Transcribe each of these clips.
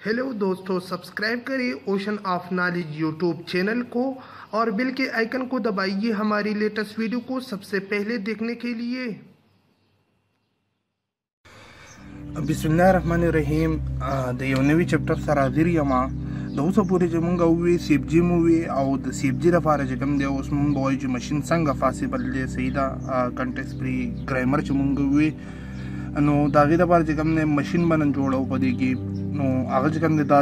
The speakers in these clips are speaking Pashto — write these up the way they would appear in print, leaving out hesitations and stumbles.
हेलो दोस्तों, सब्सक्राइब करिए ocean of knowledge YouTube channel को और बेल के आइकन को दबाइए हमारी लेटेस्ट वीडियो को सबसे पहले देखने के लिए। बिस्मिल्लाहिर्रहमानिर्रहीम। د یو نوی چپټر سره حاضر یم. د اوسه پورې چې مونږ ووی سیفجي مو وی او د سیفجي لپاره چې کوم دی اوس مونږ وایو چې ماشین څنګه فاسیبل دی. صحیح ده. کنټکست فری ګرامر چې مونږ وی نو د هغې لپاره چې کوم دی ماشین به نن جوړو په دې کې. نو هغه چې کوم دی دا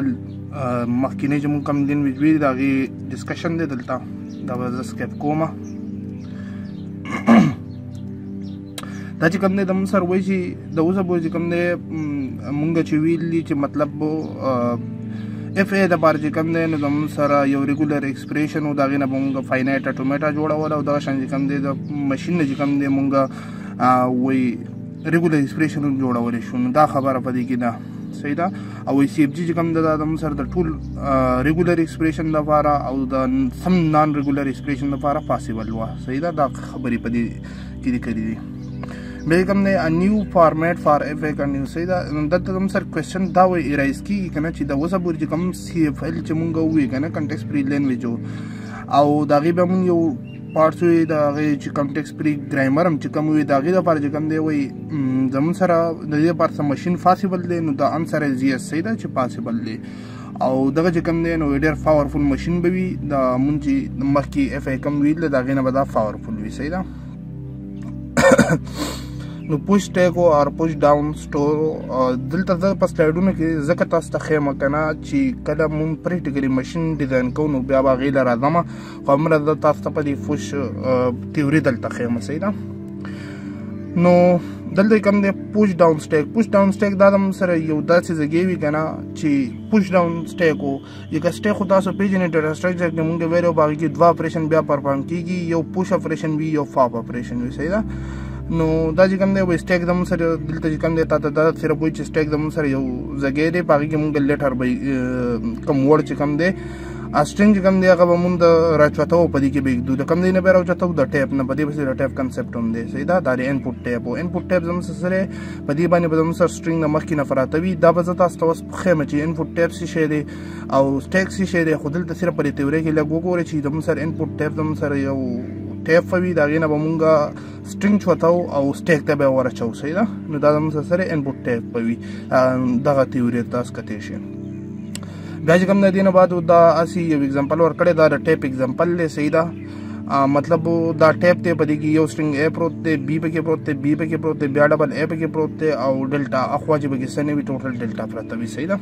مخکینی چې مونږ کوم دین وی د هغې ډسکشن دی دلته. دا به زه سکیپ کوم. دا چې کوم دی د مونږ سره وایي چې د اوسه پورې چې کوم دی مونږ چې ویلي چې مطلب اف ای د پاره چې کوم دی نو د مونږ سره یو ریګولر ایکسپریشن و د هغې نه به مونږ فاینایټ اټومیټا جوړوله او دغه شان چې کوم دی د مشین نه چې کوم دی مونږ وایي ریګولر ایکسپریشن هم جوړولی شو. نو دا خبره په دې کې ده. صحیح ده. او وایي سی اف جي چې کوم دی دا د مونږ سره د ټول ریګولر ایکسپریشن لپاره او د سم نان ریګولر ایکسپریشن لپاره پاسیبل وه. صحیح ده. دا خبرې په دې کې دي کړي دي. بیا کوم دی ا نیو فارمیټ فار اف ای کنټینیو. صحیح ده. دلته کوم سر کوېسچن دا وایي رایز کېږي که نه چې د اوسه پورې چې کوم سی اف ایل چې مونږ ووایو که نه کنټکست فري لینګویج و او د هغې بیا مونږ یو پارټس وایي د هغې چې کنټکست فري ګرامر هم چې کوم وایي د هغې لپاره چې کوم دی وایي زمونږ سره د دې لپاره څه مشین پاسیبل دی. نو د انسر از یس. صحیح ده چې پاسیبل دی او دغه چې کوم دی نو ډېر پاورفل مشین به وي. د مونږ چې مخکې اف ای کوم ویل د هغې نه به دا پاورفل وي. صحیح ده. نو پوش ټیکو او پوش ډاون سټور دلته زه په سلایډونو کې ځکه تاسو ته ښیم که نه چې کله مونږ پریکټیکلي مشین ډیزاین کوو نو بیا به هغې له راځم خو همره زه تاسو ته په دې پوش تیوري دلته ښیم. صحیح ده. نو دلته کوم دی پوش ډاون سټیک. پوش ډاون سټیک دا د مونږ سره یو داسې ځګې وي که نه چې پوش ډاون سټیک و یکه سټیک خو تاسو پېژنئ ډیټا سټرکچر کې مونږ ویلو په هغې کې دوه اپریشن بیا پرفارم کېږي. یو پوش اپریشن وي یو فاپ اپریشن وي. صحیح ده. نو دا چې کوم دی وایي سټیک د مونږ سره دلته چې کوم دی تا ته دا صرف وایي چې سټیک د مونږ سره یو ځګی دی په هغې کې مونږ لیټر به کوم ورډ چې کوم دی اسټرینګ چې کوم دی هغه به مونږ د راچوتو په دې کې به ایږدو. د کوم دی نه به راوچوتو د ټیپ نه. په دې پسې د ټیپ کنسپټ هم دی. صحیح ده. دا د انپوټ ټیپ و. انپوټ ټیپ زموږ سره په دې باندې به زموږ سره سټرینګ نه مخکې نه پراته وي. دا به زه تاسو ته اوس ښیم چې انپوټ ټیپ څه شی دی او سټیک څه شی دی. خو دلته صرف په دې تیورۍ کې لږ وګورئ چې زموږ سره انپوټ ټیپ زموږ سره یو ټیپ به وي د هغې نه به مونږ سټرینګ چوتو او سټیک ته به یې ورچوو. صحیح ده. نو دا زموږ سره انپوټ ټیپ به وي. دغه تیوري تاسو کتی شي. بیا چې کوم د دې نه بعد دا هسې یو اګزامپل ورکړی. دا د ټیپ اګزامپل دی. صحیح ده. مطلب دا ټیپ دی په دې کې یو سټرینګ ای پروت دی بي پکې پروت دی بي پکې پروت دی بیا ډبل ای پکې پروت دی او ډلټا اخوا چې پکې څه نه وي ټوټل ډلټا پرته وي. صحیح ده.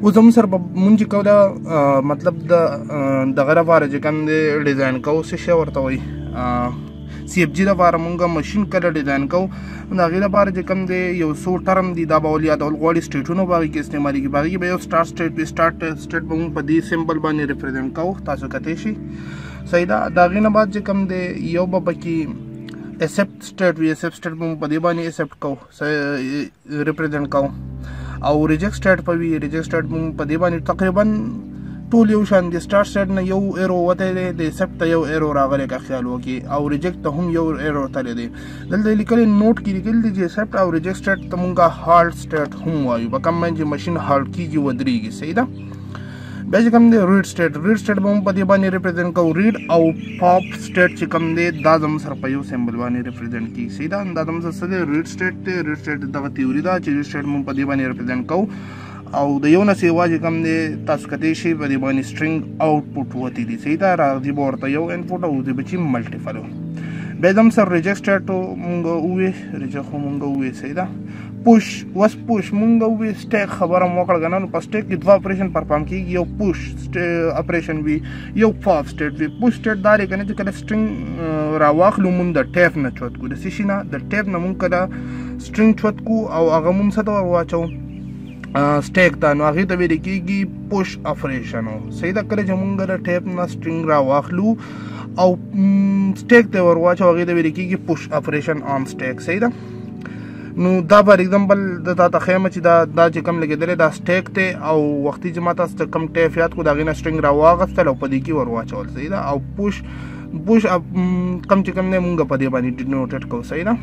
اوس زموږ سره به مونږ چې کوو دا مطلب د دغه لپاره چې کوم دی ډیزاین کوو څه شی ورته وایي سی اف جي لپاره مونږ مشین کله ډیزاین کوو نو د هغې لپاره چې کوم دی یو څو ټرم دي دا به ول یادول غواړي. سټیټونه به هغې کې استعمالېږي. په هغې کې به یو سټارټ سټیټ وي. سټارټ سټیټ به مونږ په دې سمبل باندې ریپرزینټ کوو. تاسو کتی شي. صحیح ده. د هغې نه بعد چې کوم دی یو به پکې ایسپټ سټیټ وي. ایسپټ سټیټ به مونږ په دې باندې ایسپټ کوو ریپرزینټ کوو او ریجیکټ سټیټ به وي. ریجیکټ سټیټ مونږ په دې باندې تقریبا ټول یو شان دي. سټارټ سټیټ نه یو ایرو وتی دی. د ایسپټ ته یو ایرو راغلی که خیال وکړي او ریجیکټ ته هم یو ایرو تلی دی. دلته لیکلي نوټ کې لیکلي دي چې ایسپټ او ریجیکټ سټیټ ته مونږ هالټ سټیټ هم وایو. په کوم باندې چې مشین هالټ کېږي ودرېږي. صحیح ده. بیا چې کوم دی ریډ سټیټ. ریډ سټیټ به مونږ په دې باندې ریپرزینټ کوو. ریډ او پاپ سټیټ چې کوم دی دا زموږ سره په یو سمبل باندې ریپرزینټ کېږي. صحیح ده. دا زموږ سره څه دی ریډ سټیټ دی. ریډ سټیټ دغه تیوري ده چې ریډ سټیټ مونږ په دې باندې ریپرزینټ کوو او د یو نه سیوا چې کوم دی تاسو کتی شي په دې باندې سټرینګ آوټپوټ وتی دي. صحیح ده. راځي به ورته یو انپوټ او دی به چې ملټیپل و. بیا زموږ سره ریجیکټ سټیټ مونږ ووایو. ریجیکټ خو مونږ ووایو. صحیح ده. پوش وس پوش مونږ ووایو. سټیک خبره مو وکړه که نه. نو په سټیک کې دوه اپریشن پرفارم کېږي. یو پوش اپریشن وي یو پاپ سټیټ وي. پوش سټیټ دا دی که نه چې کله سټرینګ راواخلو مونږ د ټیپ نه چوت کړو. د څه شي نه د ټیپ نه مونږ کله سټرینګ چوت کړو او هغه مونږ څه ته ور واچوو سټیک ته. نو هغې ته ویل کېږي پوش اپریشن و. صحیح ده. کله چې مونږ د ټیپ نه سټرینګ راواخلو او سټیک ته ور واچو هغې ته ویل کېږي پوش اپریشن آن سټیک. صحیح ده. نو دا فار ایگزامپل د تا ته ښیم چې دا چې کوم لګېدلی دا سټیک دی او وختي چې ما تاسو ته کوم ټیپ یاد کړو د هغې نه سټرینګ راواغستل او په دې کې ور واچول. صحیح ده. او پوش کوم چې کوم دی مونږ په دې باندې ډینوټډ کوو. صحیح ده.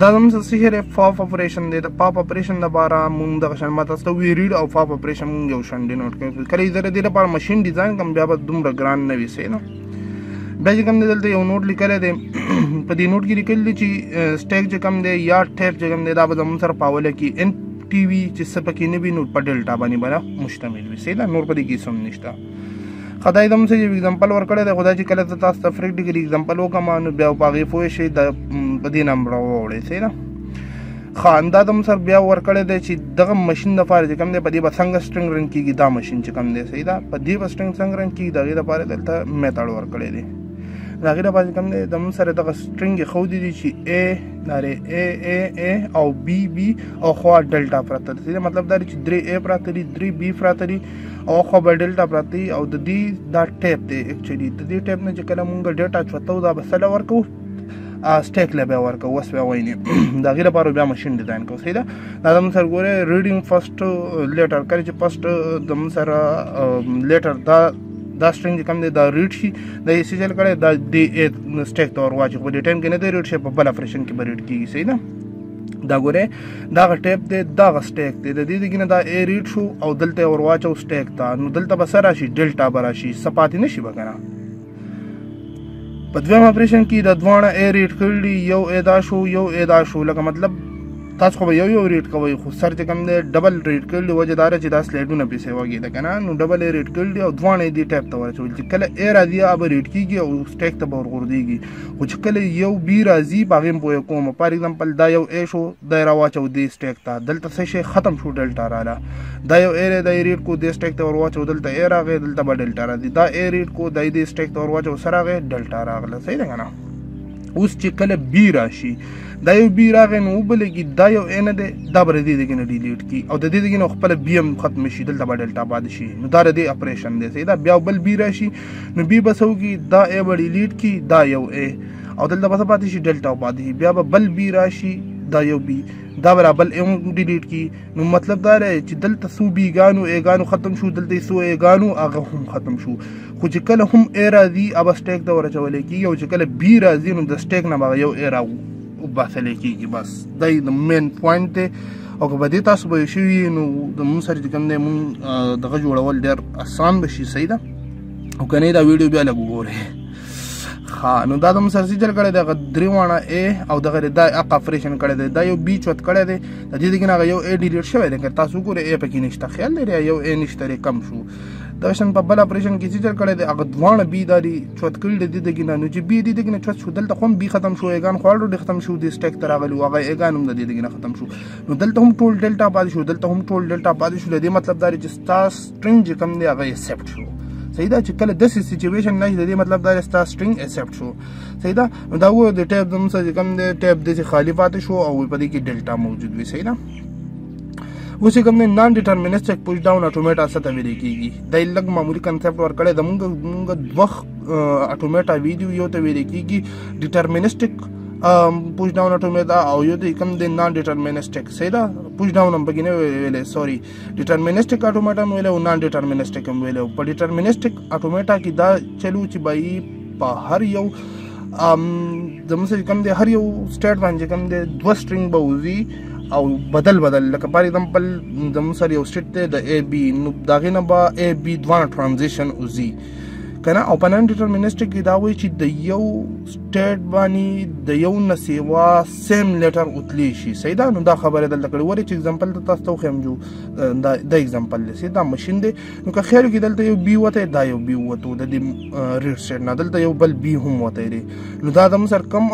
دا زموږ څه شی پاپ اپریشن دی. د پاپ اپریشن لپاره مونږ دغه شان ما تاسو ته وی ریډ او پاپ اپریشن مونږ یو شان ډي نوٹ کړو. کله زه د دې لپاره ماشین ډیزاین کوم بیا به دومره ګران نه وي صحیح نه. بیا چې کوم دی دلته یو نوٹ لیکلی دی. په دې نوٹ کې لیکلی دی چې سټیک چې کوم دی یا ټیپ چې کوم دی دا به زموږ سره په اوله کې ان ټي وي چې څه پکې نه وي نو په ډلټا باندې به مشتمل وي صحیح ده. نور په دې کې څه هم نشته. خدای دم څه یو اگزامپل ورکړی دی. خدای چې کله تاسو ته فرق ډیګري اگزامپل وکړم نو بیا په هغې پوه شئ د په دې نمبر راوړئ صحیح ده. ښه همدا دم سر بیا ورکړی دی چې دغه ماشین دپاره چې کوم دی په دې به څنګه سټرنګ رن کېږي دا ماشین چې کوم دی صحیح ده. په دې به سټرنګ څنګه رن کېږي د هغې دپاره دلته میتھډ ورکړی دی. د هغې دپاره چې کوم دی زموږ سره دغه سټرنګ یې ښودي دي چې ا دا ا او بي بي او خوا ډلټا پراته دي صحیح ده. مطلب دا دی چې 3 ا پراته دي 3 بي پراته دي او خوا به ډلټا پراته دي او د دې دا ټیپ دی اکچولي د دې ټیپ نه چې کله مونږ ډیټا چوتو دا به څه ورکوو سټیک له بیا ورکوو. اوس بیا وایي د هغې لپاره بیا ماشین ډیزاین کوو صحیح ده. دا زموږ سره ګورئ ریډینګ فسټ لیټر کله چې فسټ زموږ سره لیټر دا سټرنګ چې کوم دی دا ریډ شي دا یې څه چل کړی دا د سټیک ته ور واچوي. په دې ټایم کې نه دی ریډ شي په بل اپریشن کې به ریډ کېږي صحیح ده. دا ګورئ دغه ټیپ دی دغه سټیک دی د دې دګې نه دا ا ریډ شو او دلته یې ور واچو سټیک ته نو دلته به څه راشي ډلټا به راشي څه پاتې نه شي به که نه. په دویم اپریشن کې د دواړه ا ریډ کړي دي یو ا دا شو یو ا دا شو لکه مطلب تاسو خو به یو ریډ کوئ خو سر چې کوم دی ډبل ریډ کړي دي وجه دا ده چې دا سلایډونه پسې وږي ده که نه نو ډبل یې ریډ کړي دي او دواړه یې دې ټیپ ته ورچول چې کله ا راځي هغه به ریډ کېږي او سټیک ته به ورغورځېږي. خو چې کله یو بي راځي په هغې م پوهه کوم فار اګزامپل دا یو ا شو دا یې راواچو دې سټیک ته دلته څه شی ختم شو ډلټا راله. دا یو ا دی دا یې ریډ کو دې سټیک ته ور واچو دلته ا راغی دلته به ډلټا راځي. دا ا ریډ کو دا یې دې سټیک ته ور واچو څه راغی ډلټا راغله صحیح ده که نه. اوس چې کله بي راشي دا یو بي راغی نو وبلېږي دا یو ا نه دی دا به د دې دګې نه ډیلیټ کړي او د دې دګې نه خپله بي هم ختم شي دلته به ډلټا پاتې شي نو دا د دې اپریشن دی صحیح ده. بیا بل بي راشي نو بي به څه وکړي دا ا به ډیلیټ کړي دا یو ا او دلته به څه پاتې شي ډلټا پاتې شي. بیا به بل بي راشي دا یو بي دا به را بل ا هم ډیلیټ کړي نو مطلب دا دی چې دلته څو بیګانو ایګانو ختم شو دلته څو ایګانو هغه هم ختم شو. خو چې کله هم ا راځي هغه سټیک ته ورچولی کېږي او چې کله بي راځي نو د سټیک نه به هغه یو ا راوباسلی کېږي. بس دا د مین پوینټ دی او که په دې تاسو به شوي نو د مونږ سره چې کوم دی مونږ دغه جوړول ډېر اسان به شي صحیح ده. او که نه دا ویډیو بیا لږ وګورئ. ښه نو دا د مونږ سره څه چل کړی دی هغه درې واړه ا او دغه دا اق اپریشن کړی دی دا یو بي چوت کړی دی د دې دګې نه هغه یو ا ډیلیټ شوی دی که تاسو وګورئ ا پکې نشته خیال لري یو ا نشته دی کم شو. دغه شان په بل اپریشن کې څه چل کړی دی هغه دواړه بي دا دي چوت کړي د دې دګې نه نو چې بي دې دګې نه چوت شو دلته خو هم بي ختم شو ایګان خو الریډي ختم شو د سټیک ته راغلي هغه ایګان هم د دې دګې نه ختم شو نو دلته هم ټول ډلټا پاتې شو دلته هم ټول ډلټا پاتې شو. د دې مطلب دا دی چې ستا سټرنګ چې کوم دی هغه ایکسپټ شو صحیح ده. چې کله داسې سچویشن راشي د دې مطلب دا دی ستا سټرنګ ایکسپټ شو صحیح ده. نو دا وګوره د ټیپ زموږ سره چې کوم دی ټیپ داسې خالي پاتې شو او په دې کې ډلټا موجود وي صحیح ده. اوس چې کوم دی نان ډیټرمینسټک پوش ډاون اټومیټا څه ته ویلی کېږي دا یې لږ معمولي کنسپټ ورکړی د مونږ دوه اټومیټا ویډیو یو ته ویلی کېږي ډیټرمینسټک push down automata او یو د کوم د نان ډیټرمینسټک صحیح ده. push down هم پکې نه ویلې سوري ډیټرمینسټک اټومیټا هم ویلې او نان ډیټرمینسټک هم ویلې. په ډیټرمینسټک اټومیټا کې دا چلو چې بای په هر یو زموږ سره کوم دی هر یو سټیټ باندې کوم دی دوه سټرنګ به وځي او بدل لکه فار ایگزامپل زموږ سره یو سټیټ دی د ا بي نو د هغې نه به ا بي دواړه ټرانزیشن وځي که نه. او په نن ډیټرمینسټک کې دا وایي چې د یو سټیټ باندې د یو نه سیوا سیم لیټر وتلی شي صحیح ده. نو دا خبره دلته کړې ولې چې اګزامپل ته تاسو ته وښیم جو دا اګزامپل دی صحیح دا ماشین دی نو که خیر کې دلته یو بي وتی دا یو بي ووتو د دې ریډ سټیټ نه دلته یو بل بي هم وتی دی نو دا زموږ سره کم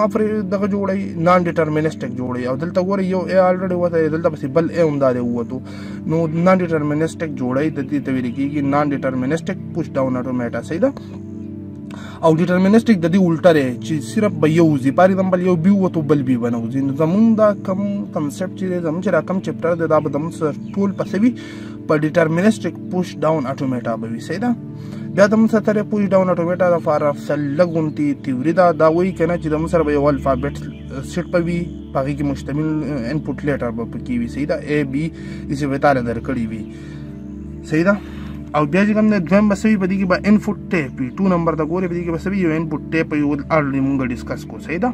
دغه جوړوي نان ډیټرمینسټک جوړوي او دلته ګورئ یو ا الریډي وتی دی دلته پسې بل ا هم دا دی ووتو نو نان ډیټرمینسټک جوړوي د دې ته ویل کېږي نان ډیټرمینسټک پوش ډاون اټومیټا صحیح ده. او ډیټرمینسټک د دې الټه دی چې صرف به یو وځي فار ایگزامپل یو بي ووتو بل بي به نه وځي. نو زمونږ دا کم کنسپټ چې دی زمونږ چې دا کم چپټر دی دا به زمونږ سره ټول پسې وي په ډیټرمینسټک پوش ډاون اټومیټا به وي صحیح ده. بیا زمونږ سره پوش ډاون اټومیټا دپاره څه لږ غوندې تیوري ده دا وایي که نه چې زمونږ سره به یو الفابیټ سیټ به وي په هغې کې مشتمل انپوټ لیټر به پکې وي صحیح ده ا بي داسې به تاله درکړي وي صحیح ده. او بیا چې کوم دی دویم به څه وي په دې کې به انپوټ ټیپ وي 2 نمبر ته ګورې په دې کې به څه وي یو انپوټ ټیپ وي الریډي مونږ ډسکس کړو صحیح ده.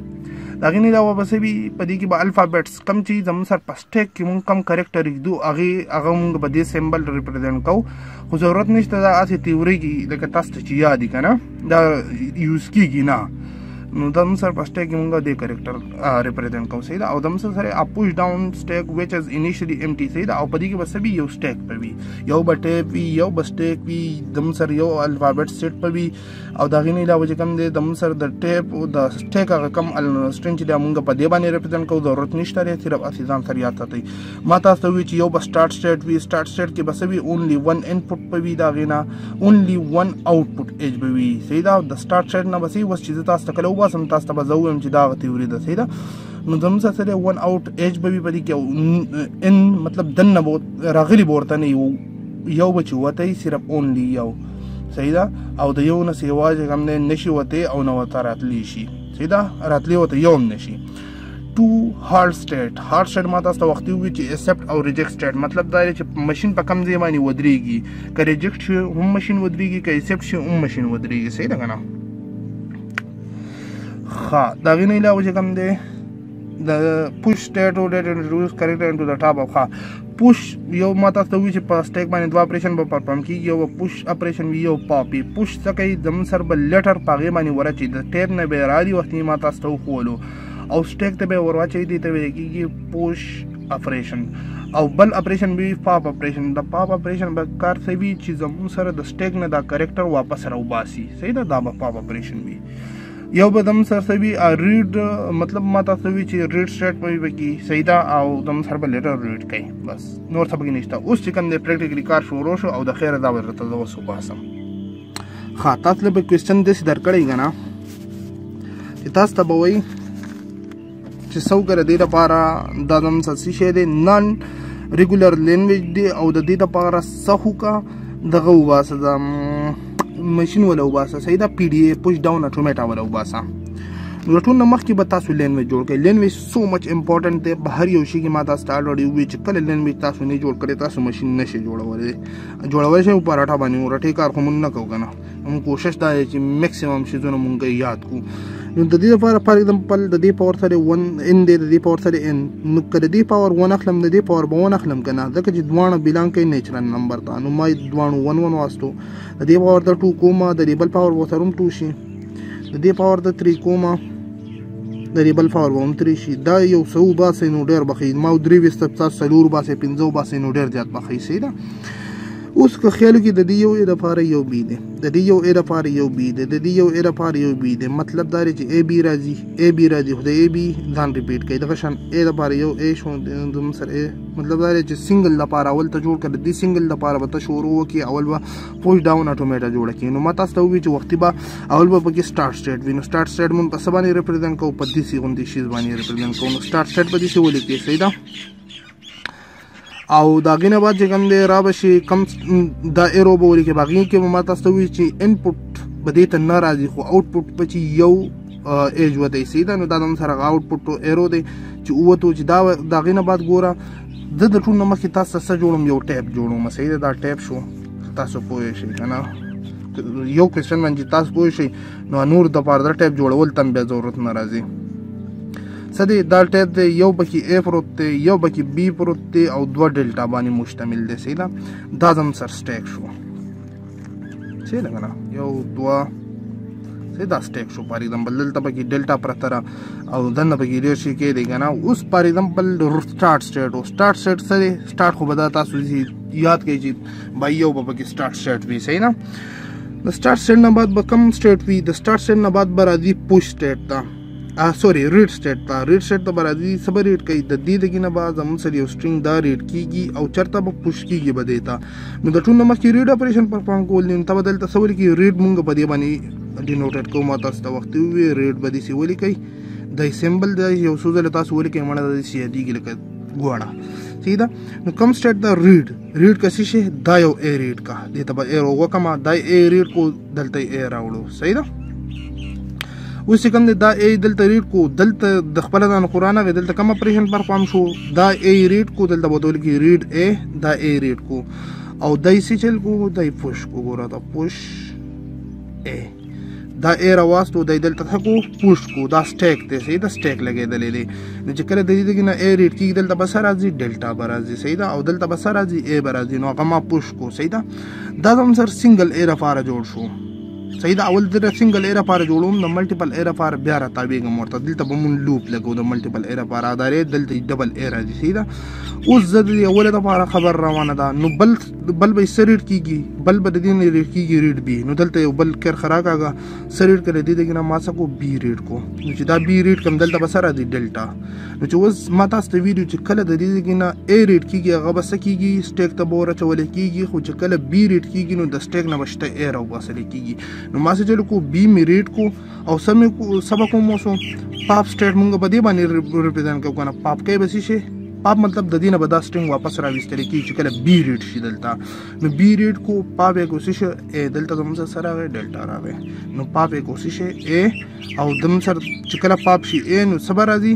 دا غي نه علاوه بس وی پدې کې به الفابټس کم چی زمون سر پسټیک کې مون کم کریکټر یګدو هغه مونږ په دې سمبل ریپرزینټ کوو خو ضرورت نشته دا اسی تیوري کې لکه تاسو ته چې یاد کنه دا یوز کیږي نه نو دم سر پسټیک کې مونږ دې کریکټر ریپرزینټ کوو صحیح دا او دم سره ا پوش ډاون سټیک وچ از انیشلی امټی صحیح دا او پدې کې بس وی یو سټیک پوي یو بټیپ وی یو بسټیک وی دم سر یو الفابټ سیټ پوي او دا غي نه علاوه چې کم دې دم سر د ټیپ او د سټیک هغه کم السترنج چې مونږ په دې باندې ریپرزینټ کوو ضرورت نشته لري صرف اساسان سره یاد ساتي ما تاسو ته وی چې یو بس سٹارټ سټیټ وی سٹارټ سټیټ کې بس وی اونلی ون انپټ پوي دا غي نه اونلی ون آوټپټ ایج پوي صحیح دا د سٹارټ سټیټ نه بس وس چې تاسو ته کلو باسم تاسو ته بزوم چې دا تیوري ده صحیح ده نو دم سره ون آوټ ایج پوي پدې کې ان مطلب دنه بہت راغلی ورته نه یو بچ وته صرف اونلی یو صحیح ده او د یو نه سیواج هم نه نشي وته او نو وته راتلی شي صحیح ده راتلی وته یو نشي ټو هارد سټیټ ما تاسو وختي وی چې ایکسپټ او ریجیکټ سټیټ مطلب دا چې ماشين په کم ځای باندې ودرېږي که ریجیکټ شي هم ماشين ودرېږي که ایکسپټ شي هم ماشين ودرېږي صحیح ده کنه ها دا غي نه علاوه چې کم دی د push state or data introduce character into the top of push یو ما تاسو ته وی چې په سټیک باندې دوه اپریشن به پرفارم کیږي یو push اپریشن وی یو پاپي push څه کوي زمون سر بل لیټر پاغه باندې ورچي د ټیب نه به راځي وخت ما تاسو ته خولو او سټیک ته به ورواچي دي ته ویل کیږي push اپریشن او بل اپریشن به پاپ اپریشن د پاپ اپریشن به کار سوي چې زمون سره د سټیک نه دا کریکټر واپس راوباسي صحیح ده دا به پاپ اپریشن وي یو به دم سر سوي ریډ مطلب ما تاسو وی چې ریډ سټیټ پوي وکي صحیح ده او دم سر به لیټر ریډ کوي بس نور څه بګی نشته اوس چې کوم د پریکټیکلی کار شروع شو او د خیر دا ورته د وسو باسم ها تاسو له کوېسچن د سې درکړی غنا چې تاسو ته به وای چې سو کر دې لپاره د دم سر شي دی نن ریګولر لینګویج دی او د دې لپاره سخو کا دغه واسه د ماشين ولا وباسه صحیح دا پی ډی ای پوش ډاون اټوماټا ولا وباسه نو ټول نمخ کې به تاسو لینګویج جوړ کړئ لینګویج سو مچ امپورټنٹ دی په هر یو شي کې ما تاسو ته الریډي وی چې کله لینګویج تاسو نه جوړ کړئ تاسو ماشين نشي جوړولای شي په راټا باندې ورټي کار کوم نه کوو کنه موږ کوشش دا چې میکسیمم شیزونه مونږ یاد کو نو د دې لپاره فار ایگزامپل د دې پاور سره 1 ان د دې پاور سره ان نو کله دې پاور 1 اخلم د دې پاور 1 اخلم کنه ځکه چې دوانه بیلان کوي نیچرل نمبر ته نو ما دوانه 1 1 واسطو د دې پاور د 2 کوما د دې بل پاور وسروم 2 شي د دې پاور د 3 کوما د دې بل پاور ووم 3 شي دا یو سو باسه نو ډیر بخي ما درې وست تاسو سلور باسه 15 باسه نو ډیر زیات بخي سي دا اوس که خیالو کې د دې یو اې لپاره یو بي دی د دې یو اې لپاره یو بي دی د دې یو اې لپاره یو بي دی مطلب دا چې اے بي راځي خو د اے بي ځان ریپیټ کوي دغه شان اے لپاره یو اے شو د سر اے مطلب دا چې سنگل لپاره اول ته جوړ کړه د سنگل لپاره به ته شروع وکي اول به پوش ډاون اټوماټا جوړ کړي نو ما تاسو ته وی چې وختي به اول به پکې سٹارټ سټیټ وینو سٹارټ سټیټ مون په سبانه ریپرزینټ کوو په دې سی غونډې شي باندې ریپرزینټ کوو نو سٹارټ سټیټ په دې سی ولې کې صحیح ده او دا غینه بعد چې کوم دی را بشي کم دا ایرو به ولې کې باغی کې ما تاسو وی چې انپوټ بده ته ناراضي خو آوټپوټ په یو ایج وته سیدا نو دا د سره آوټپوټ ایرو دی چې اوته چې دا غینه بعد ګوره د ټول نمخ تاسو سره جوړوم یو ټیپ جوړوم صحیح دا ټیپ شو تاسو پوه شئ کنه یو کوېسچن باندې تاسو پوه شئ نو نور د پاره د ټیپ جوړول تم به ضرورت ناراضي سدي دا ټیپ دی یو بکی ا پروت دی یو بکی بی پروت دی او دو ډلټا باندې مشتمل دی سیدا دا زم سر سټیک شو سیدا کنه یو دوا سیدا سټیک شو پاره دم بل دلته بکی ډلټا پرتر او دنه بکی ډیر شي کې دی کنه اوس پاره دم بل سٹارټ سټیټ سره سٹارټ خو بدا تاسو یاد کړئ چې بای یو بکی سٹارټ سټیټ وی صحیح نه د سٹارټ سټیټ نه بعد به کم سټیټ وی د سٹارټ سټیټ نه بعد به راځي پوش سټیټ تا سوري ریډ سټیټ ته برادي صبر ریډ کوي د دې دغه نه بعد زمون سره یو سټرینګ دا ریډ کیږي او چرته به پوش کیږي بده تا نو د ټول نمبر کې ریډ اپریشن پرفارم کول نو ته بدل تصور کې ریډ مونږ په دې باندې ډینوټډ کوم تاسو ته وخت وی ریډ بدی سی ولي کوي د سمبل د یو سوزل تاسو ولي کوي مړه د سی دی کې لکه غواړه سیدا نو کم سټیټ دا ریډ کسي شي دا یو ا ریډ کا دې ته به ایرو وکما دا ا ریډ کو دلته ا راوړو صحیح ده اوس کوم دا ای دلته ریډ کو دلته د خپل د قرآن غ دلته کوم اپریشن پرفارم شو دا ای ریډ کو دلته بدول کی ریډ ای دا ای ریډ کو او دای سی چل کو دای پوش کو ګوره دا پوش ای دا ای راواستو د دلته تکو پوش کو دا سټیک دی صحیح دا سټیک لګېدلې دی نو چې کله د دې دغه نه ای ریډ کیږي دلته بس راځي ډلټا به راځي صحیح دا او دلته بس راځي ای به راځي نو هغه ما پوش کو صحیح دا زموږ سره سنگل ای لپاره جوړ شو صحیح دا اول د سنگل ای لپاره جوړوم د ملټیپل ای لپاره بیا راتاویږم ورته دلته به مون لوپ لګو د ملټیپل ای لپاره ادارې دلته ډبل ای راځي صحیح دا اوس زه د اوله لپاره خبر روانه ده نو بل به سریډ کیږي بل به د دې نه ریډ کیږي ریډ بي نو دلته یو بل کر خراکاګه سریډ کړی دی دغه ما څه کو بي ریډ کو نو چې دا بي ریډ کم دلته به سره دی ډلټا نو چې اوس ما تاسو ته ویډیو چې کله د دې دغه نه ای ریډ کیږي هغه بس کیږي سټیک ته بوره چول کیږي خو چې کله بي ریډ کیږي نو د سټیک نه بشته ای راو باسل کیږي نو ما څه چلو کو بي می ریډ کو او سمې کو سبق مو سو پاپ سټیټ مونږ به دې باندې ریپرزینټ کوو کنه پاپ کې به شي پاپ مطلب د دینه به دا سټرینګ واپس راوستل کی چې کله بي ریډ شي دلته نو بي ریډ کو پاپ یې کوشش ا دلته زموږ سره راغی ډلټا راغی نو پاپ یې کوشش ا او دم سره چې کله پاپ شي ا نو صبر راځي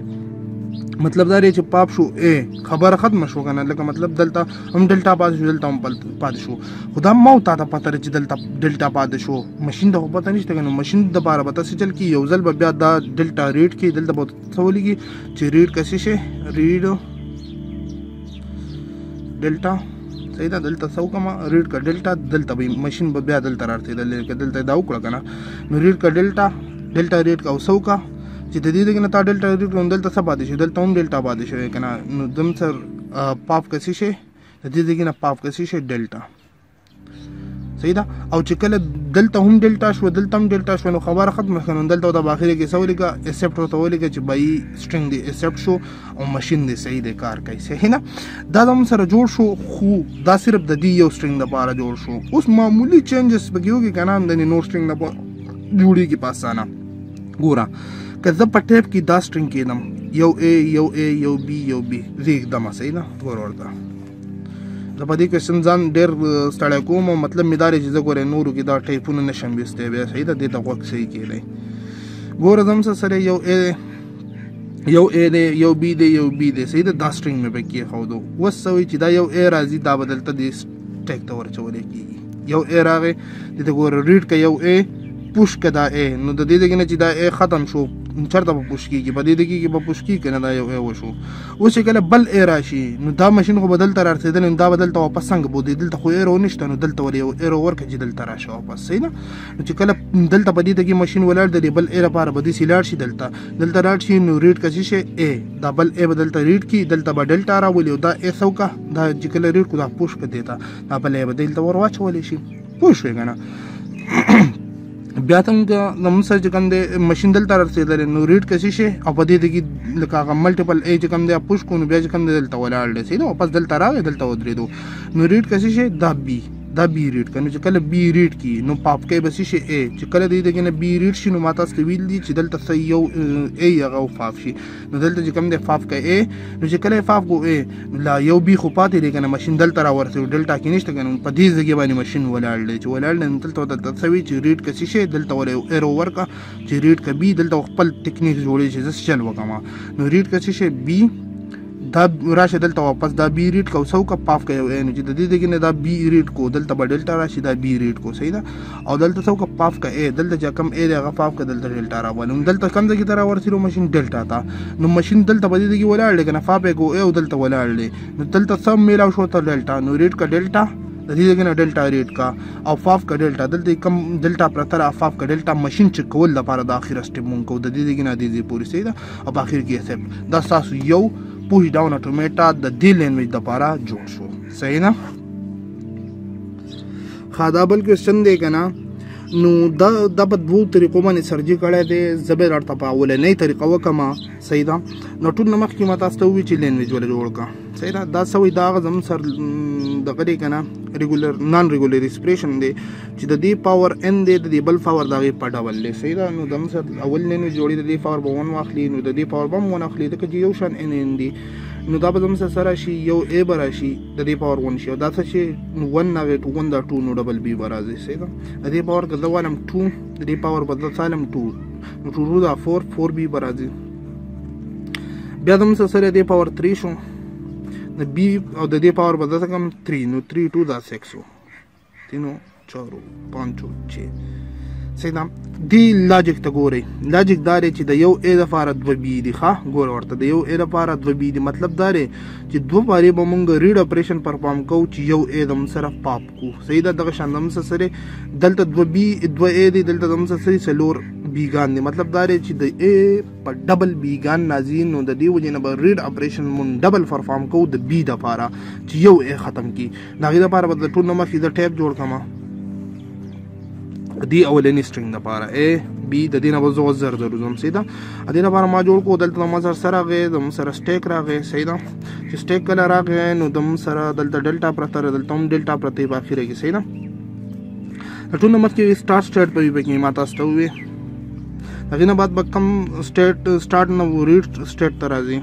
مطلب دا چې پاپ شو ا خبره ختم شو کنه لکه مطلب دلته هم ډلټا پاتې شو دلته هم پاتې شو خدا مو تا ته پته چې دلته ډلټا پاتې شو ماشين د پته نشته کنه ماشين د بار به تاسو چل کی یو ځل بیا دا ډلټا ریډ کی دلته به څولېږي چې ریډ کسي شي ریډ ډلټا صحیح دا دلته سو کما ریډ کا ډلټا دلته به ماشين به بیا دلته راځي دلته دا وکړه کنه نو ریډ کا ډلټا ریډ کا سو کا چې د دې دغه نه تا ډلټا ریډ کوم دلته څه پاتې شي دلته هم ډلټا پاتې شي کنه نو دم سر پاپ کسي شي د دې دغه نه پاپ کسي شي ډلټا صحیح دا او چې کله دلته هم ډلټا شو دلته هم ډلټا شو نو خبره ختمه کړه دلته د باخره کې سوالي کا ایکسپټ ورته ولي چې بای سټرینګ دی ایکسپټ شو او ماشين دی صحیح دی کار کوي صحیح نه دا هم سره جوړ شو خو دا صرف د دې یو سټرینګ لپاره جوړ شو اوس معمولی چینجز بګیوږي کنه د نو سټرینګ لپاره جوړیږي پاسانه ګورا که زه په ټیپ کې دا سټرینګ کېدم یو ا یو ا یو بي یو بي زیګ دمه صحیح نه ګور ورته زه په دې کوېسچن ځان ډېر ستړی کوم او مطلب مې دا دی چې زه ګورې نورو کې دا ټایپونه نشم ویستی بیا صحیح ده دې ته غوږ صحیح کېدی ګوره زم سره یو ا دی یو بي دی یو بي دی صحیح ده دا سټرینګ مې پکې کېښودو اوس څه وایي چې دا یو ا راځي دا به دلته دې ټیک ته ورچولی کېږي یو ا راغی دې ته ګوره ریډ که یو ا پوش که دا ا نو د دې دغه نه چې دا ا ختم شو چرته به پوش کېږي په دې دقیقې کې به پوش کېږي که نه دا یو ا وشو اوس چې کله بل ا راشي نو دا ماشین خو به دلته رارسېدلی نو دا به دلته واپس څنګه بودی دلته خو ایرو نشته نو دلته ور یو ایرو ورکړه چې دلته راشه واپس صحیح نه نو چې کله دلته په دې دقیقې ماشین ولاړ دی بل ا لپاره به داسې لاړ شي دلته لاړ شي نو ریډ که څه شي ا دا بل ا به دلته ریډ کړي دلته به ډلټا راولي او دا ا څوکه دا چې کله ریډ کړو دا پوش که دی ته دا بل ا به دلته ور واچولی شي پوه شوې که نه بیا څنګه زموږ سره چې کوم دی ماشین دلته رسېدلی نو ریډ کسي شي او په دې دې کې لکه هغه ملټیپل ای چې کوم دی پوش کړو نو بیا چې کوم دی دلته ولاړ دی صحیح ده واپس دلته راغی دلته ودرېدو نو ریډ کسي شي دا بي ریډ کنه چې کله بي ریډ کی نو پاپ کې بس شي ا چې کله دې دغه نه بي ریډ شي نو ماته ست ویل دي چې دلته څه یو ا هغه فاف شي نو دلته چې کوم دی فاف کې ا نو چې کله فاف کو ا لا یو بي خو پاتې دی کنه ماشين دلته را ورته ډلټا کې نشته کنه په دې ځای باندې ماشين ولاړ دی چې ولاړ نه دلته د تسوي چې ریډ کسي شي دلته ور ایرو ورکا چې ریډ کبي دلته خپل ټیکنیک جوړي چې زس چل وکما نو ریډ کسي شي بي دا راشه دلته واپس دا بي ریډ کو سو کا پاف کوي نو چې د دې دغه نه دا بي ریډ کو دلته به ډلټا راشي دا بي ریډ کو صحیح ده او دلته سو کا پاف کوي دلته چې کم ا هغه پاف کا دلته ډلټا راولم دلته کم ځای تر ورسېرو ماشين ډلټا تا نو ماشين دلته په دې دغه ولاړ کنه فاپ کو او دلته ولاړ نو دلته سم میلاو شو ته ډلټا نو ریډ کا ډلټا د دې دغه نه ډلټا ریډ کا او فاف کا ډلټا دلته کم ډلټا پرتر افاف کا ډلټا ماشين چې کول لپاره د اخر سټیپ مونږ کو د دې دغه نه دې پوری صحیح ده او په اخر کې سب دا تاسو یو push down automata د دې لینګویج لپاره جوړ شو صحیح نه خدا بل کوېسچن دی کنه نو دا په دوو طریقو باندې سرجي کړی دی زه به درته په اولنۍ طریقه وکړم صحیح ده نو ټول نه مخکې ما تاسو ته ووایي چې لینګویج ولې جوړ کړه صحیح ده دا څه وایي دا هغه زموږ سر دغه دی که نه نان ریګولر ایکسپریشن دی چې د دې پاور ان دی د دې بل پاور د هغې په ډبل دی صحیح ده نو زموږ سر اول لینګویج جوړي د دې پاور به 1 واخلي نو د دې پاور به هم 1 اخلي ځکه چې یو شان ان دی نو دا به زموږ سره راشي یو ا به راشي د دې پاور 1 شي او دا څه شي 1 هغې 1 دا 2 نو ډبل بي به راځي صحیح ده د دې پاور که زه والم 2 د دې پاور به زه سالم 2 نو 2 دا 4 بي به راځي بیا زموږ سره دې پاور 3 شو د بي او د دې پاور به زه کم 3 نو 3 2 دا 6 3 4 5 6 صحیح ده دی لاجیک ته ګورئ لاجیک دا دی چې د یو ا لپاره دوه بي دي ښه ګوره ورته د یو ا لپاره دوه بي دي مطلب دا دی چې دوه بارې به مونږ ریډ اپریشن پرفارم کوو چې یو ا د سره پاپ کو صحیح ده دغه شان د سره دلته دوه بي دوه ا دي دلته د سره څلور بیګان دي مطلب دا دی چې د ا په ډبل بیګان نازي نو د دې وجې نه به ریډ اپریشن مون ډبل پرفارم کوو د بي دپاره چې یو ا ختم کی د هغې دپاره به د ټول نه مخکې د ټیپ جوړ کړم دی اولنی سټرینګ لپاره ا بي د دې نه به زه زر وځم صحیح ده د دې لپاره ما جوړ کړو دلته ما سره راغی د سره سټیک راغی صحیح ده چې سټیک کله راغی نو د سره دلته ډلټا پرته دلته هم ډلټا پرته په اخره کې صحیح ده ټول نه مخکې سټارټ په کې ما تاسو ته وې هغې نه بعد به کم سټارټ نه ریډ سټیټ ته راځي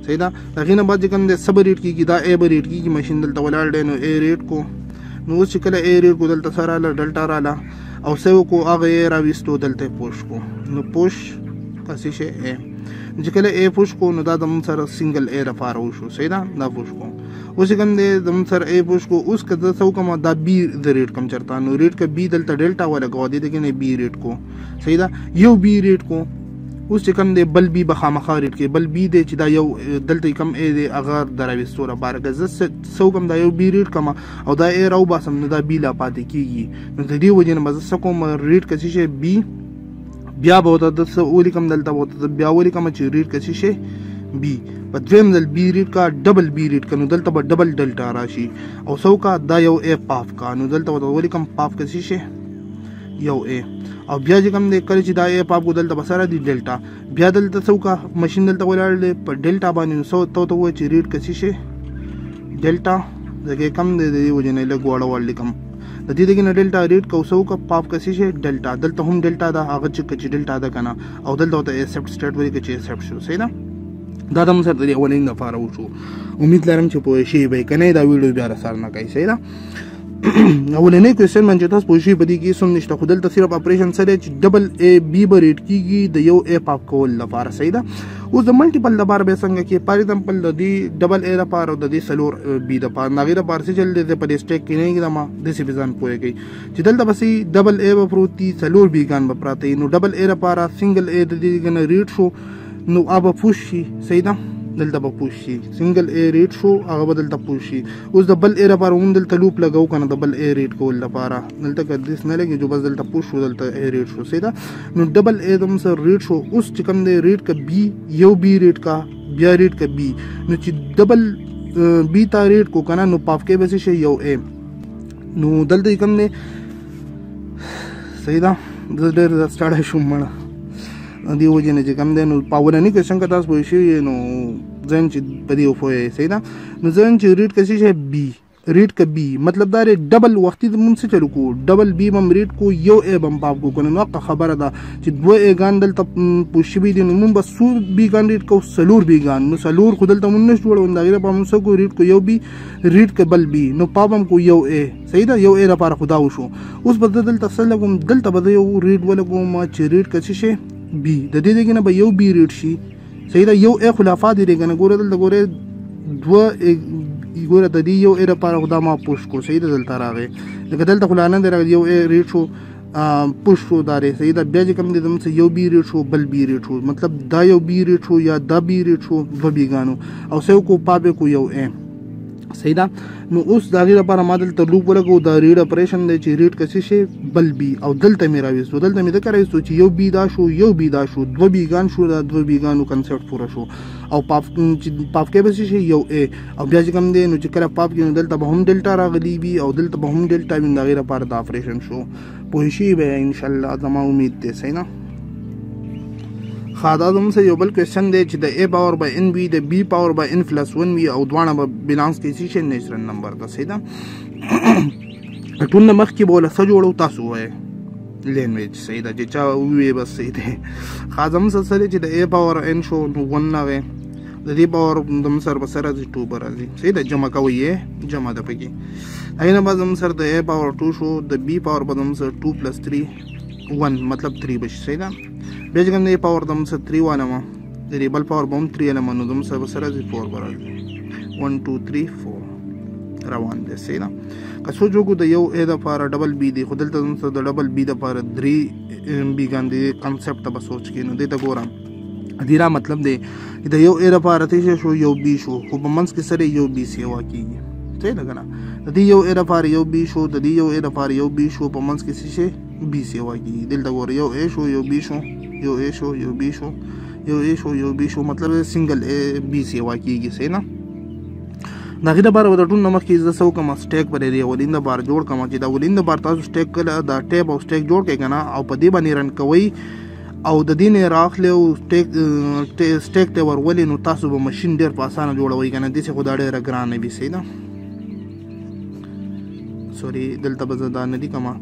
صحیح ده هغې نه بعد چې کوم دی څه به ریډ کېږي دا ا به ریډ کېږي مشین دلته ولاړ دی نو ا ریډ کو نو اوس چې کله ا ریډ کو دلته سره راله ډلټا راله او څه وکړو هغه یې راویستو دلته پوش کو نو پوش کاسې شی ا چې کله ا پوش کو نو دا د موږ سره سنګل ا لپاره وشو صحیح ده دا پوش کو اوس چې کوم دی د موږ سره ا پوش کو اوس که زه څه وکړم دا بي د ریډ کم چېرته نو ریډ که بي دلته ډلټا ولګوه دې کې نه بي ریډ کو صحیح ده یو بي ریډ کو اوس چې کوم دی بل بي به خامخا ریډ کوي بل بي دی چې دا یو دلته کم ا دی هغه د راویستو لپاره که زه څه وکړم دا یو بي ریډ کړم او دا ا راوباسم نو دا بي لا پاتې کېږي نو د دې وجې نه به زه څه کوم ریډ که څه شی بي بیا به ورته د څه ولیکم دلته به ورته بیا ولیکم چې ریډ که څه شی بي په دویم ځل بي ریډ کا ډبل بي ریډ کا نو دلته به ډبل ډلټا راشي او څه وکړه دا یو ا پاف کا نو دلته ورته ولیکم پاف که څه شی یو ا او بیا چې کوم دی کله چې دا ا پاپ کو دلته به سره دی ډلټا بیا دلته څه وکړه مشین دلته ولاړ دی په ډلټا باندې نو څه ته ووایي چې ریډ که څه شی ډلټا دغې کم دی د دې وجې نه لږ واړه لیکم د دې دغې نه ډلټا ریډ کو څه وکړه پاپ که څه شی ډلټا دلته هم ډلټا ده هغه چې ډلټا ده که نه او دلته ورته ایسپټ سټیټ ولیکه چې ایسپټ شو صحیح ده دا د موږ سره د دې اولنۍ دپاره وشو امید لرم چې پوه شوي به یې که نه دا ویډیو بیا راسره نه کوي صحیح ده اولنۍ کوېسچن باندې چې تاسو پوه شوي په دې کې هېڅ هم نشته خو دلته صرف اپریشن څه دی چې ډبل ا بي به ریډ کېږي د یو ا پاپ کول لپاره صحیح ده اوس د ملټیپل لپاره به څنګه کې فار ایگزامپل د دې ډبل ا لپاره او د دې څلور بي دپاره د هغې دپاره څه چل دی زه په دې سټیک کې نه ږدم داسې به ځان پوهېږئ چې دلته به ډبل ا به پروت دي څلور بیګان به پراته وي نو ډبل ا لپاره سنګل ا د دې نه ریډ شو نو هغه به پوش شي صحیح ده دلته به پوش شي سنګل ا ریډ شو هغه به دلته پوش شي اوس د بل ا لپاره هم دلته لوپ لګو که نه د بل ا ریډ کول لپاره دلته که دس نه لګي جو بس دلته پوش شو دلته ا ریډ شو صحیح ده نو ډبل ا د سر ریډ شو اوس چې کوم دی ریډ که بي یو بي ریډ کا بیا ریډ که بي نو چې ډبل بي ته ریډ کو که نه نو پاف کې به څه شي یو ا نو دلته کوم دی صحیح ده زه ډېر ستړی شوم مړه دې وجې نه چې کوم دی نو په اولني کوېسچن که تاسو پوه شوي نو ځین چې په دې وپوهئ صحیح ده نو ځین چې ریډ که څه شی بي ریډ که بي مطلب دا دی ډبل وختي مونږ څه چلو کوو ډبل بي به هم ریډ کو یو ا به هم پاپ کو که نه نو حقه خبره ده چې دوه اګان دلته پوش شوي دي نو مونږ به څو بیګان ریډ کوو څلور بیګان نو څلور خو دلته مونږ نشو جوړوو د هغې لپاره مونږ څه کوو ریډ کو یو بي ریډ که بل بي نو پاپ هم کو یو ا صحیح ده یو ا لپاره خو دا وشو اوس به زه دلته څه لګوم دلته به زه یو ریډ ولګوم چې ریډ که څه شی بي د دې دغې نه به یو بي ریډ شي صحیح ده یو ا خلافا دی دی که نه ګوره دلته ګوره دوه ګوره د دې یو ا لپاره خو دا ما پوش کو صحیح ده دلته راغی لکه دلته خو لا نه دی راغلی یو ا ریډ شو پوش شو دا دی صحیح ده بیا چې کوم دی دمسه یو بي ریډ شو بل بي ریډ شو مطلب دا یو بي ریډ شو یا دا بي ریډ شو دوه بیګانو او څه وکړو پاپ یې کو یو ا صحیح ده نو اوس د هغې لپاره ما دلته لوپ ولګو دا ریډ اپریشن دی چې ریډ که څه شی بل بي او دلته مې راویستو دلته مې ځکه راویستو چې یو بي دا شو یو بي دا شو دوه بیګان شو دا دوه بیګانو کنسپټ پوره شو او پاپ کې به څه شي یو ا او بیا چې کوم دی نو چې کله پاپ کې نو دلته به هم ډلټا راغلی وي او دلته به هم ډلټا وي نو د هغې لپاره د اپریشن شو پوه شوي به انشاءالله زما امید دی صحیح نه دا زموږ سره یو بل کوېسچن دی چې د ا پاور به ان وي د بي پاور به ان پلس 1 وي او دواړه به بلانس کې څه شي نیچرل نمبر ده صحیح ده ټول نه مخکې به له څه جوړو تاسو ووایئ لینویج صحیح ده چې چا ووایي بس صحیح دی زموږ سره چې د ا پاور ان شو نو 1 راغی د دې پاور زموږ سره به سره راځي 2 به راځي صحیح ده جمع کوئ یې جمع ده پکې هغې نه بعد زموږ سره د ا پاور 2 شو د بي پاور به زموږ سره 2 + 3 1 مطلب 3 به شي صحیح ده بیا چې کوم دی پاور د موږ سره 3 والم د دې بل پاور به هم 3 علم نو زموږ سره به سره راځي 4 به راځي 1 2 3 4 روان دی صحیح ده. که سوچ وکړو د یو A دپاره ډبل بي دی، خو دلته زموږ د ډبل بي دپاره 3 بیګان دی. کنسپټ ته به سوچ کړي نو دې ته ګوره دې را مطلب دی د یو A دپاره څه شو یو B شو، خو په منځ کې سره یو B سیوا کېږي صحیح ده که نه. د دې یو A دپاره یو B شو، د دې یو A دپاره یو B شو، په منځ کې څه شي B سیوا کېږي. دلته ګوره یو A شو یو B شو، یو A شو یو B شو، یو A شو یو B شو، مطلب سنګل A B سیوا کېږي صحیح نه. د هغې دپاره به د ټول نه مخکې زه څه وکړم سټیک به د دې اولین دپاره جوړ کړم چې د اولین دپاره تاسو سټیک کله دا ټیپ او سټیک جوړ کړئ که نه او په دې باندې رن کوئ او د دې نه راخلئ او سټیک ته ورولئ نو تاسو به مشین ډېر په اسانه جوړوئ که نه. داسې خو دا ډېره ګرانه وي صحیح ده. سوري دلته به زه دا نه لیکمه.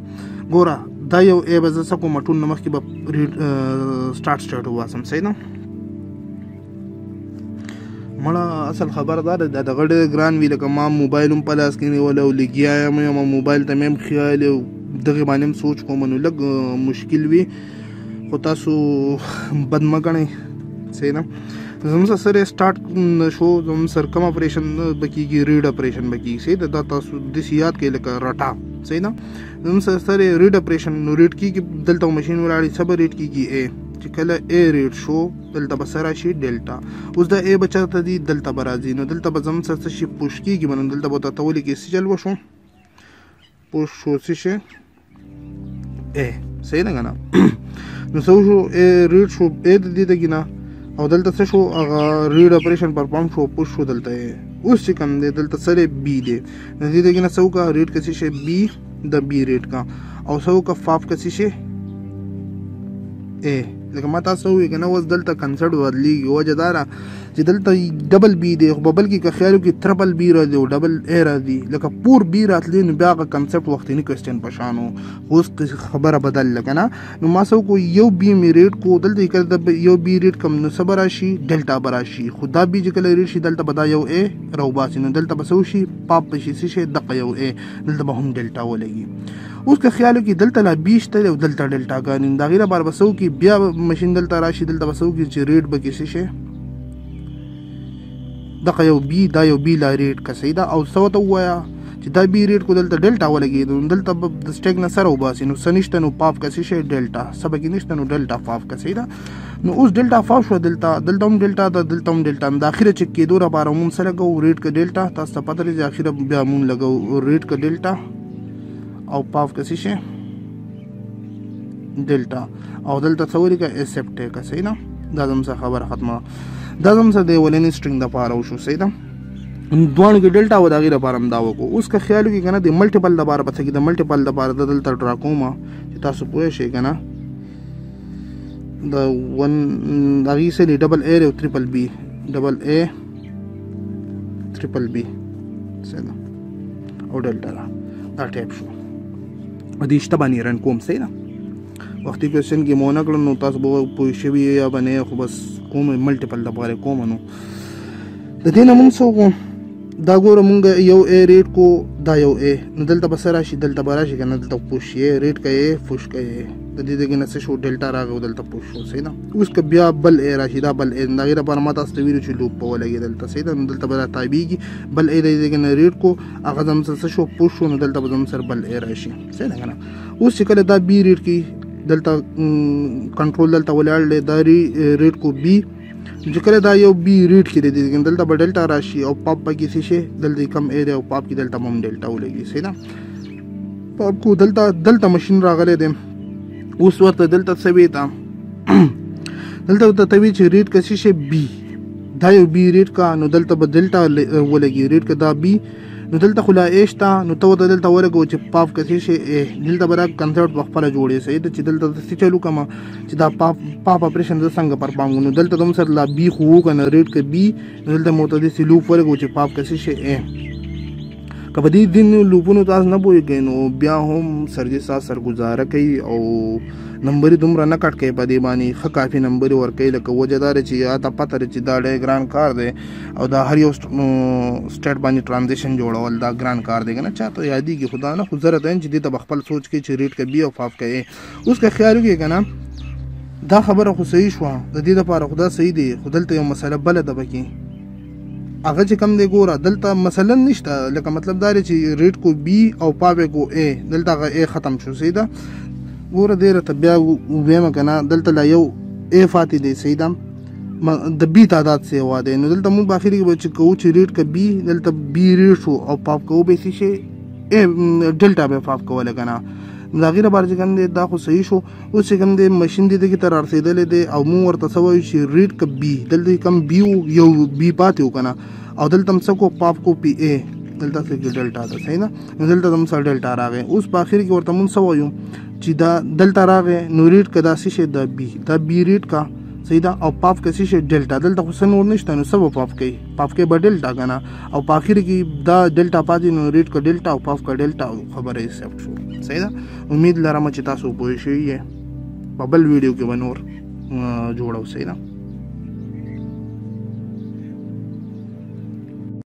ګوره دا یو A به زه څه کوم ټول نه مخکې به سټارټ وباسم صحیح ده. مړه اصل خبره دا ده دغه ډېر ګران وي لکه ما موبایل هم په لاس کې نیولی او لګیا یم موبایل ته مې هم خیال او دغې باندې هم سوچ کوم نو لږ مشکل وي، خو تاسو بد مه ګڼئ صحیح نه. زموږ سره سټارټ شو زموږ سره کوم اپریشن به کېږي ریډ اپریشن به کېږي صحیح ده. دا تاسو داسې یاد کړئ لکه رټا صحیح ده. زموږ سره ریډ اپریشن نو ریډ کېږي دلته مشین ولاړې څه به ریډ کېږي A چې کله A ریډ شو دلته به څه راشي ډیلټا. اوس د A به چېرته دي دلته به راځي نو دلته به زموږ سره څه شي پوش کېږي به نو دلته به ورته ولیکئ څه چل وشو پوش شو څه شی A صحیح ده که نه. نو څه وشو A ریډ شو A د دې دګي نه او دلته څه شو هغه ریډ اپریشن پرفارم شو پوش شو دلته A. اوس چې کوم دی دلته سره B دی د دې دګي نه څه وکړه ریډ که څه شی B د B ریډ کا او څه وکړه فاف که څه شی A. لکه ما تاسو ووایي که نه اوس دلته کنسپټ بدلېږي وجه دا ده چې دلته ډبل بي دی خو په بل کې که خیال وکړي ټربل بي راځي او ډبل A راځي لکه پور بي راتلی نو بیا هغه کنسپټ وختیني کوېسچن په شان و. اوس خبره بدله که نه نو ما څه وکړو یو بي مې ریډ کړو دلته کله د یو بي ریډ کړم نو څه به راشي ډلټا به راشي، خو دا بي چې کله ریډ شي دلته به دا یو A راوباسي نو دلته به څه وشي پاپ به شي څه شي دغه یو A دلته به هم ډلټا ولګي. اوس که خیال وکړي دلته لا B شته او دلته ډلټاګانې د هغې لپاره به څه وکړي بیا مشین دلته راشي دلته به څه وکړي چې ریډ به کې څه شي دغه یو B دا یو B لا ریډ که صحیح ده او څه ورته ووایه چې دا B ریډ کو دلته ډلټا ولګېدو نو دلته به د سټیک نه سره وباسي نو څه نشته نو پاف که څه شی ډلټا څه به کې نشته نو ډلټا فاف که صحیح ده. نو اوس ډلټا فاف شوه دلته هم ډلټا ده دلته هم ډلټا د اخره چک کېدو لپاره مونږ څه لګوو ریډ که ډلټا تاسو ته پته لري اخره بیا مونږ لګوو ریډ که ډلټا او پاف که څه شی ډلټا او دلته څه ولیکه ایسپټ که صحیح نه. دا زموږ سره خبره ختمه. دا زموږ سره د اولني سټرنګ دپاره وشو صحیح ده. دواړو کې ډلټا و د هغې لپاره هم دا وکړو. اوس که خیال وکړي که نه د ملټیپل دپاره به څه کړي د ملټیپل دپاره د دلته ډرا کومه چې تاسو پوه شئ که نه د ون د هغې څه دي ډبل A او ټریپل B ډبل A ټریپل B صحیح ده او ډلټا ده دا ټایپ شو او دې شته باندې رن کوم صحیح ده. وختي کوېسچن کې مو ونه کړم نو تاسو به پوه شوي یا به نه خو بس کوم ملټیپل دپاره کوم نو د دې نه مونږ څه وکړو دا ګوره مونږ یو A ریډ کو دا یو A نو دلته به څه راشي دلته به راشي که نه دلته پوش A ریډ که A فوش که A د دې دګې نه څه شو ډلټا راغی او دلته پوش شو صحیح ده. اوس که بیا بل A راشي دا بل A د هغې لپاره ما تاسو ته ویلو چې لوپ به ولګي دلته صحیح ده نو دلته به راتابېږي بل A د دې دګې نه ریډ کو هغه زموږ سره څه شو پوش شو نو دلته به زموږ سره بل A راشي صحیح ده که نه. اوس چې کله دا B ریډ کړي دلته کنټرول دلته ولاړ دی دا ریډ کو B چې کله دا یو B ریډ کړي دی دلته به ډلټا راشي او پاپ پکې څه شي دلته کم A دی او پاپ کې دلته هم ډلټا ولګي صحیح ده. پاپ کو دلته مشین راغلی دی اوس ورته دلته څه وي ته دلته ورته ته وي چې ریډ که څه شي B دا یو B ریډ کا نو دلته به ډلټا ولګي ریډ که دا B نو دلته خو لا A شته نو ته ورته دلته ولګوه چې پاپ که څه شي A دلته به دا کنسپټ په خپله جوړې صحیح ده چې دلته څه چلو کړم چې دا پاپ اپریشن زه څنګه پرفارم کړم نو دلته د سره لا B خو و که نه ریډ که B نو دلته مو ورته داسې لوپ ولګوو چې پاپ که څه شي A. که په دې ځینو لوپونو تاسو نه پوهېږئ نو بیا هم سرجي ساز سرګزاره کوي او نمبرې دومره نه کټ کوي په دې باندې ښه کافي نمبرې ورکوي لکه وجه دا ده چې یا ته پته ده چې دا ډېر ګران کار دی او دا هر یو سټیټ باندې ټرانزیشن جوړول دا ګران کار دی که نه چا ته یادېږي خو دا نه خو ضرورت دی چې دې ته به خپل سوچ کوي چې ریډ که B او فاف که A. اوس که خیال وکړئ که نه دا خبره خو صحیح شوه د دې دپاره خو دا صحیح دی خو دلته یو مسله بله ده پکې هغه چې کم دی ګوره دلته مثلا نشته لکه مطلب دا دی چې ریډ کو بی او پاوې کو اے دلته هغه اے ختم شو صحیح ده ګوره دې راته بیا ووایم که نه دلته لا یو اے فاتې دی صحیح ده د بی تعداد سیوا دی نو دلته مونږ په اخر کې به چې کوو چې ریډ که بی دلته بی ریډ شو او پاپ کوو به څه شي اے ډلټا به پاپ کوله که نه نو د هغې لپاره چې کوم دی دا خو صحیح شو اوس چې کوم دی مشین دې دغې ته رارسېدلی دی او مونږ ورته څه وایو چې ریډ که بي دلته کوم بي و یو بي پاتې و که نه او دلته هم څه کو پاپ کو پي اے دلته څه کې ډلټا ده صحیح نه نو دلته هم څه ډلټا راغی اوس په اخر کې ورته مونږ څه وایو چې دا دلته راغی نو ریډ که دا څه شی دا بي ریډ کا صحیح ده او پاپ که څه شی ډلټا دلته خو څه نور نشته نو څه به پاپ کوي پاپ کوي به ډلټا که نه او په اخر کې دا ډلټا پاتې نو ریډ که ډلټا او پاپ که ډلټا خبره یې سیفټ شو صحیح ده امید لرم چې تاسو پوه شوي یې په بل ویډیو کې به نور جوړو صحیح ده